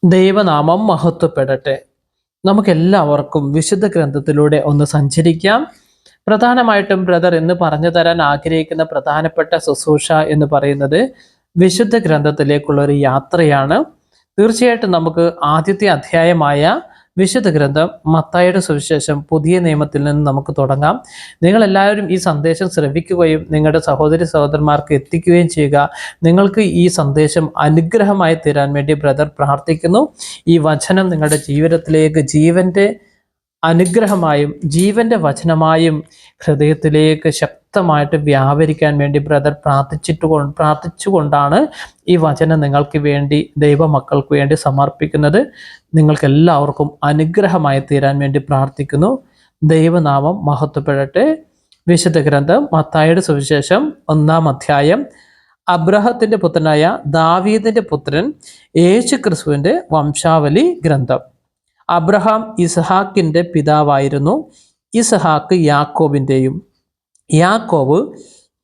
ദൈവനാമം മഹത്വപ്പെടട്ടെ. നമുക്കെല്ലാവർക്കും വിശുദ്ധ ഗ്രന്ഥത്തിലൂടെ ഒന്ന് സഞ്ചരിക്കാം. പ്രധാനമായിട്ടും ബ്രദർ എന്ന് പറഞ്ഞു തരാൻ ആഗ്രഹിക്കുന്ന പ്രധാനപ്പെട്ട ശുശ്രൂഷ എന്ന് പറയുന്നത് വിശുദ്ധ ഗ്രന്ഥത്തിലേക്കുള്ള ഒരു യാത്രയാണ്. തീർച്ചയായിട്ടും നമുക്ക് ആദ്യത്തെ അധ്യായമായ വിശുദ്ധ ഗ്രന്ഥം മത്തായിയുടെ സുവിശേഷം പുതിയ നിയമത്തിൽ നിന്ന് നമുക്ക് തുടങ്ങാം. നിങ്ങളെല്ലാവരും ഈ സന്ദേശം ശ്രവിക്കുകയും നിങ്ങളുടെ സഹോദരി സഹോദരന്മാർക്ക് എത്തിക്കുകയും ചെയ്യുക. നിങ്ങൾക്ക് ഈ സന്ദേശം അനുഗ്രഹമായി തീരാൻ വേണ്ടി ബ്രദർ പ്രാർത്ഥിക്കുന്നു. ഈ വചനം നിങ്ങളുടെ ജീവിതത്തിലേക്ക് ജീവൻ്റെ അനുഗ്രഹമായും ജീവൻ്റെ വചനമായും ഹൃദയത്തിലേക്ക് ശക്തമായിട്ട് വ്യാപരിക്കാൻ വേണ്ടി ബ്രദർ പ്രാർത്ഥിച്ചുകൊണ്ടാണ് ഈ വചനം നിങ്ങൾക്ക് വേണ്ടി ദൈവമക്കൾക്ക് വേണ്ടി സമർപ്പിക്കുന്നത്. നിങ്ങൾക്ക് എല്ലാവർക്കും അനുഗ്രഹമായി തീരാൻ വേണ്ടി പ്രാർത്ഥിക്കുന്നു. ദൈവനാമം മഹത്വപ്പെടട്ടെ. വിശുദ്ധ ഗ്രന്ഥം മത്തായിയുടെ സുവിശേഷം 1-ാം അധ്യായം. അബ്രഹത്തിൻ്റെ പുത്രനായ ദാവീദിൻ്റെ പുത്രൻ യേശു ക്രിസ്തുവിൻ്റെ വംശാവലി ഗ്രന്ഥം. അബ്രഹാം ഇസ്ഹാക്കിൻ്റെ പിതാവായിരുന്നു. ഇസ്ഹാക്ക് യാക്കോബിൻ്റെയും, യാക്കോബ്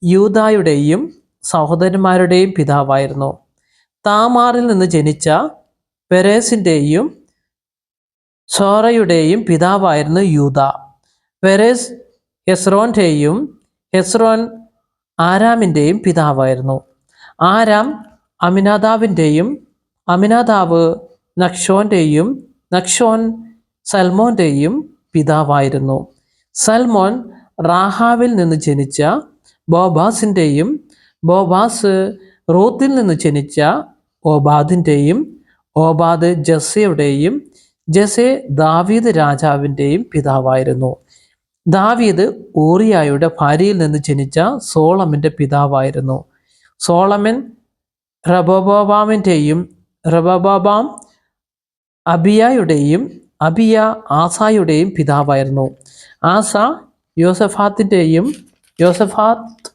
യൂദായുടെയും സഹോദരന്മാരുടെയും പിതാവായിരുന്നു. താമാറിൽ നിന്ന് ജനിച്ച പെരേസിൻ്റെയും സോറയുടെയും പിതാവായിരുന്നു യൂദ. പെരേസ് ഹെസ്രോൻ്റെയും, ഹെസ്രോൻ ആരാമിൻ്റെയും പിതാവായിരുന്നു. ആരാം അമിനാദാബിൻ്റെയും, അമിനാദാബ് നക്ഷോൻ്റെയും, നക്ഷോൻ സൽമോൻ്റെയും പിതാവായിരുന്നു. സൽമോൻ റാഹാവിൽ നിന്ന് ജനിച്ച ബോബാസിൻ്റെയും, ബോബാസ് റൂത്തിൽ നിന്ന് ജനിച്ച ഓബാദിൻ്റെയും, ഓബാദ് ജസ്സയുടെയും, ജസ്സെ ദാവീദ് രാജാവിൻ്റെയും പിതാവായിരുന്നു. ദാവീദ് ഊറിയായുടെ ഭാര്യയിൽ നിന്ന് ജനിച്ച സോളമൻ്റെ പിതാവായിരുന്നു. സോളമൻ റബോബാമിൻ്റെയും, റബോബാം അബിയായുടെയും, അബിയ ആസായുടെയും പിതാവായിരുന്നു. ആസ യോസഫാത്തിൻ്റെയും, യോസഫാത്ത്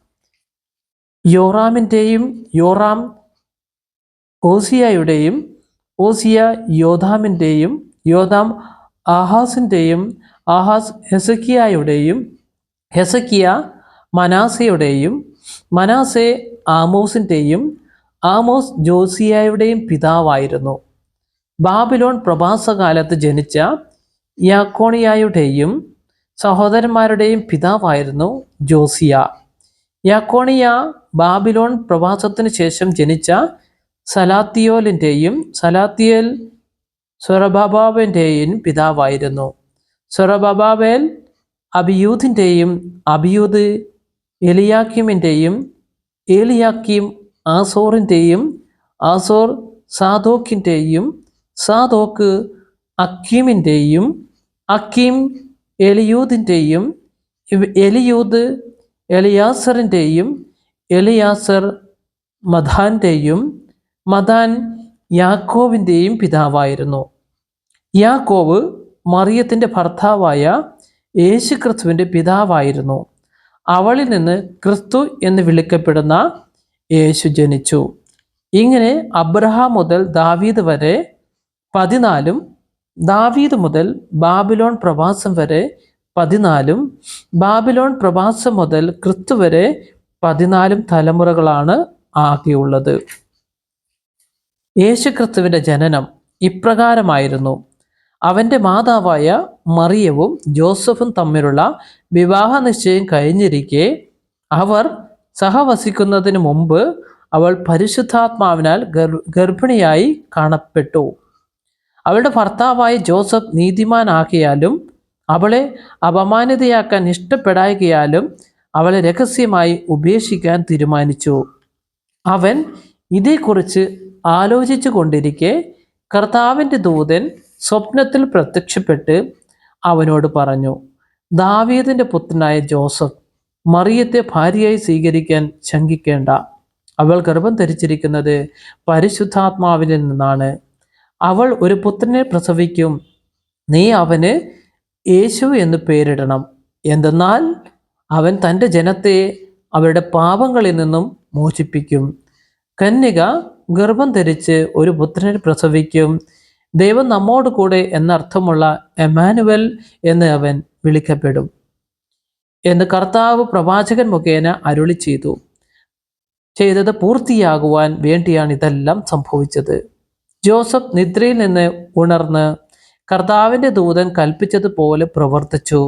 യോറാമിൻ്റെയും, യോറാം ഓസിയായുടെയും, ഓസിയ യോധാമിൻ്റെയും, യോധാം ആഹാസിൻ്റെയും, ആഹാസ് ഹെസക്കിയായുടെയും, ഹെസക്കിയ മനാസയുടെയും, മനാസെ ആമോസിൻ്റെയും, ആമോസ് ജോസിയായുടെയും പിതാവായിരുന്നു. ബാബിലോൺ പ്രവാസകാലത്ത് ജനിച്ച യാക്കോണിയായുടെയും സഹോദരന്മാരുടെയും പിതാവായിരുന്നു ജോസിയ. യാക്കോണിയ ബാബിലോൺ പ്രവാസത്തിന് ശേഷം ജനിച്ച സലാത്തിയോലിൻ്റെയും, സലാത്തിയേൽ സൊറബാബാബിൻ്റെയും പിതാവായിരുന്നു. സൊറബാബേൽ അബിയൂദിൻ്റെയും, അബിയൂദ് എലിയാക്കിമിൻ്റെയും, ഏലിയാക്കിം ആസോറിൻ്റെയും, Azor സാദോക്കിൻ്റെയും, Zadok അക്കീമിൻ്റെയും, Achim എലിയൂദിൻ്റെയും, എലിയൂദ് എലിയാസറിൻ്റെയും, Eleazar മദാൻ്റെയും, Madan യാക്കോബിൻ്റെയും പിതാവായിരുന്നു. യാക്കോബ് മറിയത്തിൻ്റെ ഭർത്താവായ യേശു ക്രിസ്തുവിൻ്റെ പിതാവായിരുന്നു. അവളിൽ നിന്ന് ക്രിസ്തു എന്ന് വിളിക്കപ്പെടുന്ന യേശു ജനിച്ചു. ഇങ്ങനെ അബ്രഹാം മുതൽ ദാവീദ് വരെ 14, ദാവീദ് മുതൽ ബാബിലോൺ പ്രവാസം വരെ 14, ബാബിലോൺ പ്രവാസം മുതൽ ക്രിസ്തു വരെ 14 തലമുറകളാണ് ആകെയുള്ളത്. യേശു ക്രിസ്തുവിൻ്റെ ജനനം ഇപ്രകാരമായിരുന്നു. അവൻ്റെ മാതാവായ മറിയവും ജോസഫും തമ്മിലുള്ള വിവാഹ നിശ്ചയം കഴിഞ്ഞിരിക്കെ അവർ സഹവസിക്കുന്നതിന് മുമ്പ് അവൾ പരിശുദ്ധാത്മാവിനാൽ ഗർഭിണിയായി കാണപ്പെട്ടു. അവളുടെ ഭർത്താവായ ജോസഫ് നീതിമാനാകിയാലും അവളെ അപമാനിതയാക്കാൻ ഇഷ്ടപ്പെടായികയാലും അവളെ രഹസ്യമായി ഉപേക്ഷിക്കാൻ തീരുമാനിച്ചു. അവൻ ഇതേക്കുറിച്ച് ആലോചിച്ചു കൊണ്ടിരിക്കെ കർത്താവിൻ്റെ ദൂതൻ സ്വപ്നത്തിൽ പ്രത്യക്ഷപ്പെട്ട് അവനോട് പറഞ്ഞു, ദാവീദിൻ്റെ പുത്രനായ ജോസഫ്, മറിയത്തെ ഭാര്യയായി സ്വീകരിക്കാൻ ശങ്കിക്കേണ്ട. അവൾ ഗർഭം ധരിച്ചിരിക്കുന്നത് പരിശുദ്ധാത്മാവിൽ നിന്നാണ്. അവൾ ഒരു പുത്രനെ പ്രസവിക്കും. നീ അവന് യേശു എന്ന് പേരിടണം. എന്തെന്നാൽ അവൻ തൻ്റെ ജനത്തെ അവരുടെ പാപങ്ങളിൽ നിന്നും മോചിപ്പിക്കും. കന്യക ഗർഭം ധരിച്ച് ഒരു പുത്രനെ പ്രസവിക്കും. ദൈവം നമ്മോട് കൂടെ എന്നർത്ഥമുള്ള എമാനുവൽ എന്ന് അവൻ വിളിക്കപ്പെടും എന്ന് കർത്താവ് പ്രവാചകൻ മുഖേന അരുളി ചെയ്തത് പൂർത്തിയാകുവാൻ വേണ്ടിയാണ് ഇതെല്ലാം സംഭവിച്ചത്. ജോസഫ് നിദ്രയിൽ നിന്ന് ഉണർന്ന് കർത്താവിൻ്റെ ദൂതൻ കൽപ്പിച്ചതുപോലെ പ്രവർത്തിച്ചു.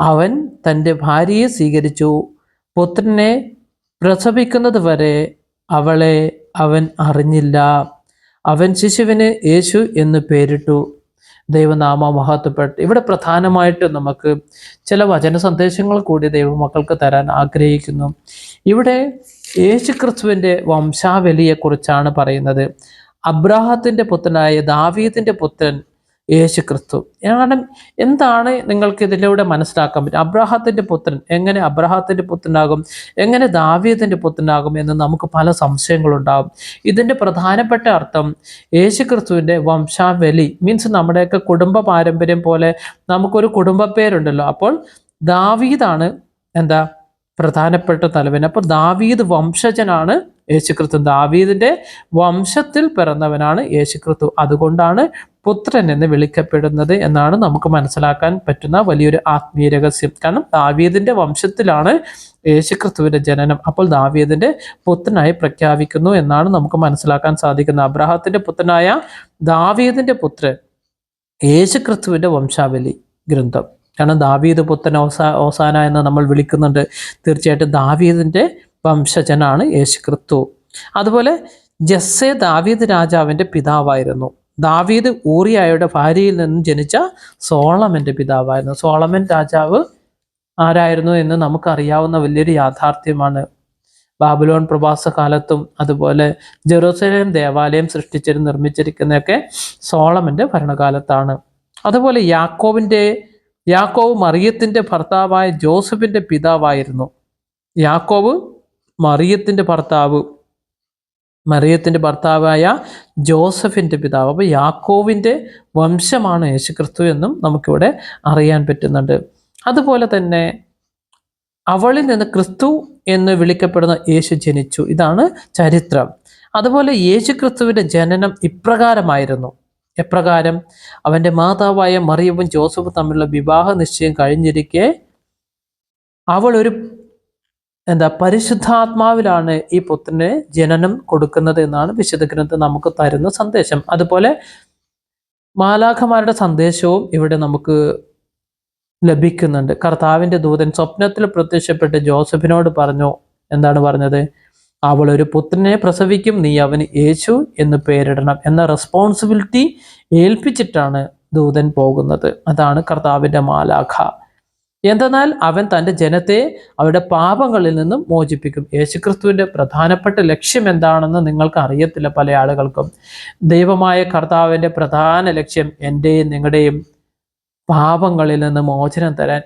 അവൻ തൻ്റെ ഭാര്യയെ സ്വീകരിച്ചു. പുത്രനെ പ്രസവിക്കുന്നത് വരെ അവളെ അവൻ അറിഞ്ഞില്ല. അവൻ ശിശുവിന് യേശു എന്ന് പേരിട്ടു. ദൈവനാമ മഹത്വപ്പെട്ടു. ഇവിടെ പ്രധാനമായിട്ടും നമുക്ക് ചില വചന സന്ദേശങ്ങൾ കൂടി ദൈവമക്കൾക്ക് തരാൻ ആഗ്രഹിക്കുന്നു. ഇവിടെ യേശു ക്രിസ്തുവിൻ്റെ വംശാവലിയെക്കുറിച്ചാണ് പറയുന്നത്. അബ്രാഹത്തിൻ്റെ പുത്രനായ ദാവീദിൻ്റെ പുത്രൻ യേശു ക്രിസ്തു. കാരണം എന്താണ് നിങ്ങൾക്ക് ഇതിലൂടെ മനസ്സിലാക്കാൻ പറ്റും? അബ്രാഹത്തിൻ്റെ പുത്രൻ എങ്ങനെ അബ്രാഹത്തിൻ്റെ പുത്രനാകും, എങ്ങനെ ദാവീദിൻ്റെ പുത്രനാകും എന്ന് നമുക്ക് പല സംശയങ്ങളുണ്ടാകും. ഇതിൻ്റെ പ്രധാനപ്പെട്ട അർത്ഥം യേശു ക്രിസ്തുവിൻ്റെ വംശാവലി മീൻസ് നമ്മുടെയൊക്കെ കുടുംബ പാരമ്പര്യം പോലെ നമുക്കൊരു കുടുംബ പേരുണ്ടല്ലോ. അപ്പോൾ ദാവീദാണ് എന്താ പ്രധാനപ്പെട്ട തലവൻ. അപ്പോൾ ദാവീദ് വംശജനാണ് യേശുക്രിസ്തു. ദാവീദിന്റെ വംശത്തിൽ പിറന്നവനാണ് യേശുക്രിസ്തു. അതുകൊണ്ടാണ് പുത്രൻ എന്ന് വിളിക്കപ്പെടുന്നത് എന്നാണ് നമുക്ക് മനസ്സിലാക്കാൻ പറ്റുന്ന വലിയൊരു ആത്മീയ രഹസ്യം. കാരണം ദാവീദിന്റെ വംശത്തിലാണ് യേശുക്രിസ്തുവിന്റെ ജനനം. അപ്പോൾ ദാവീദിന്റെ പുത്രനായി പ്രഖ്യാപിക്കുന്നു എന്നാണ് നമുക്ക് മനസ്സിലാക്കാൻ സാധിക്കുന്നത്. അബ്രാഹത്തിന്റെ പുത്രനായ ദാവീദിന്റെ പുത്രൻ യേശുക്രിസ്തുവിന്റെ വംശാവലി ഗ്രന്ഥം. കാരണം ദാവീദ് പുത്രൻ ഓസാന എന്ന് നമ്മൾ വിളിക്കുന്നുണ്ട്. തീർച്ചയായിട്ടും ദാവീദിന്റെ വംശജനാണ് യേശുക്രിസ്തു. അതുപോലെ ജസ്സെ ദാവീദ് രാജാവിൻ്റെ പിതാവായിരുന്നു. ദാവീദ് ഊറിയായുടെ ഭാര്യയിൽ നിന്നും ജനിച്ച സോളമൻ്റെ പിതാവായിരുന്നു. സോളമൻ രാജാവ് ആരായിരുന്നു എന്ന് നമുക്കറിയാവുന്ന വലിയൊരു യാഥാർത്ഥ്യമാണ്. ബാബിലോൺ പ്രവാസ കാലത്തും അതുപോലെ ജെറൂസലേം ദേവാലയം നിർമ്മിച്ചിരിക്കുന്നതൊക്കെ സോളമൻ്റെ ഭരണകാലത്താണ്. അതുപോലെ യാക്കോബ് മറിയത്തിൻ്റെ ഭർത്താവായ ജോസഫിൻ്റെ പിതാവായിരുന്നു. യാക്കോബ് മറിയത്തിൻ്റെ ഭർത്താവായ ജോസഫിൻ്റെ പിതാവ്. അപ്പോൾ യാക്കോവിൻ്റെ വംശമാണ് യേശുക്രിസ്തു എന്നും നമുക്കിവിടെ അറിയാൻ പറ്റുന്നുണ്ട്. അതുപോലെ തന്നെ അവളിൽ നിന്ന് ക്രിസ്തു എന്ന് വിളിക്കപ്പെടുന്ന യേശു ജനിച്ചു. ഇതാണ് ചരിത്രം. അതുപോലെ യേശുക്രിസ്തുവിൻ്റെ ജനനം ഇപ്രകാരമായിരുന്നു. എപ്രകാരം? അവൻ്റെ മാതാവായ മറിയവും ജോസഫും തമ്മിലുള്ള വിവാഹ നിശ്ചയം കഴിഞ്ഞിരിക്കെ അവൾ ഒരു പരിശുദ്ധാത്മാവിലാണ് ഈ പുത്രന് ജനനം കൊടുക്കുന്നത് എന്നാണ് വിശുദ്ധ ഗ്രന്ഥം നമുക്ക് തരുന്ന സന്ദേശം. അതുപോലെ മാലാഖമാരുടെ സന്ദേശവും ഇവിടെ നമുക്ക് ലഭിക്കുന്നുണ്ട്. കർത്താവിൻ്റെ ദൂതൻ സ്വപ്നത്തിൽ പ്രത്യക്ഷപ്പെട്ട് ജോസഫിനോട് പറഞ്ഞു. എന്താണ് പറഞ്ഞത്? അവൾ ഒരു പുത്രനെ പ്രസവിക്കും, നീ അവന് യേശു എന്ന് പേരിടണം എന്ന റെസ്പോൺസിബിലിറ്റി ഏൽപ്പിച്ചിട്ടാണ് ദൂതൻ പോകുന്നത്. അതാണ് കർത്താവിൻ്റെ മാലാഖ. എന്തെന്നാൽ അവൻ തൻ്റെ ജനത്തെ അവരുടെ പാപങ്ങളിൽ നിന്നും മോചിപ്പിക്കും. യേശുക്രിസ്തുവിൻ്റെ പ്രധാനപ്പെട്ട ലക്ഷ്യം എന്താണെന്ന് നിങ്ങൾക്ക് അറിയത്തില്ല പല ആളുകൾക്കും. ദൈവമായ കർത്താവിൻ്റെ പ്രധാന ലക്ഷ്യം എൻ്റെയും നിങ്ങളുടെയും പാപങ്ങളിൽ നിന്ന് മോചനം തരാൻ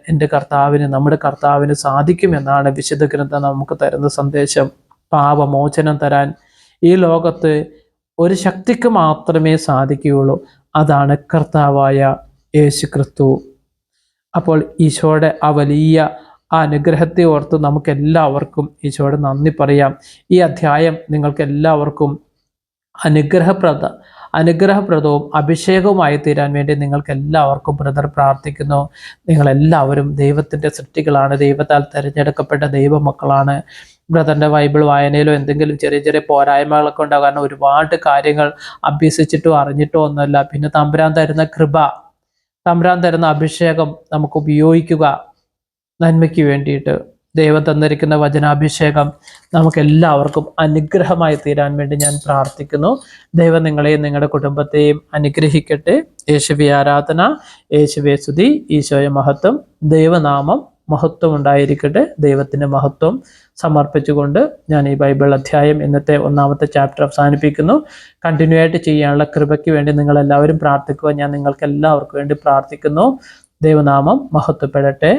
നമ്മുടെ കർത്താവിന് സാധിക്കുമെന്നാണ് വിശുദ്ധ ഗ്രന്ഥം നമുക്ക് തരുന്ന സന്ദേശം. പാപമോചനം തരാൻ ഈ ലോകത്ത് ഒരു ശക്തിക്ക് മാത്രമേ സാധിക്കുകയുള്ളൂ. അതാണ് കർത്താവായ യേശുക്രിസ്തു. അപ്പോൾ ഈശോയുടെ ആ വലിയ അനുഗ്രഹത്തെ ഓർത്ത് നമുക്കെല്ലാവർക്കും ഈശോയുടെ നന്ദി പറയാം. ഈ അധ്യായം നിങ്ങൾക്ക് എല്ലാവർക്കും അനുഗ്രഹപ്രദവും അഭിഷേകവുമായി തീരാൻ വേണ്ടി നിങ്ങൾക്ക് എല്ലാവർക്കും ബ്രദർ പ്രാർത്ഥിക്കുന്നു. നിങ്ങളെല്ലാവരും ദൈവത്തിൻ്റെ സൃഷ്ടികളാണ്, ദൈവത്താൽ തിരഞ്ഞെടുക്കപ്പെട്ട ദൈവമക്കളാണ്. ബ്രദറിൻ്റെ ബൈബിൾ വായനയിലോ എന്തെങ്കിലും ചെറിയ ചെറിയ പോരായ്മകളൊക്കെ ഉണ്ടാകും. കാരണം ഒരുപാട് കാര്യങ്ങൾ അഭ്യസിച്ചിട്ടോ അറിഞ്ഞിട്ടോ ഒന്നുമല്ല. പിന്നെ തമ്പുരാൻ തരുന്ന കൃപ, തമ്പുരാൻ തരുന്ന അഭിഷേകം നമുക്ക് ഉപയോഗിക്കുക നന്മയ്ക്ക് വേണ്ടിയിട്ട്. ദൈവം തന്നിരിക്കുന്ന വചനാഭിഷേകം നമുക്ക് എല്ലാവർക്കും അനുഗ്രഹമായി തീരാൻ വേണ്ടി ഞാൻ പ്രാർത്ഥിക്കുന്നു. ദൈവം നിങ്ങളെയും നിങ്ങളുടെ കുടുംബത്തെയും അനുഗ്രഹിക്കട്ടെ. യേശുവേ ആരാധന, യേശുവേ സ്തുതി, ഈശോയെ മഹത്വം, ദൈവനാമം മഹത്വം ഉണ്ടായിരിക്കട്ടെ. ദൈവത്തിൻ്റെ മഹത്വം സമർപ്പിച്ചുകൊണ്ട് ഞാൻ ഈ ബൈബിൾ അധ്യായം ഇന്നത്തെ 1ാമത്തെ ചാപ്റ്റർ അവസാനിപ്പിക്കുന്നു. കണ്ടിന്യൂ ആയിട്ട് ചെയ്യാനുള്ള കൃപയ്ക്ക് വേണ്ടി നിങ്ങളെല്ലാവരും പ്രാർത്ഥിക്കുക. ഞാൻ നിങ്ങൾക്ക് എല്ലാവർക്കും വേണ്ടി പ്രാർത്ഥിക്കുന്നു. ദൈവനാമം മഹത്വപ്പെടട്ടെ.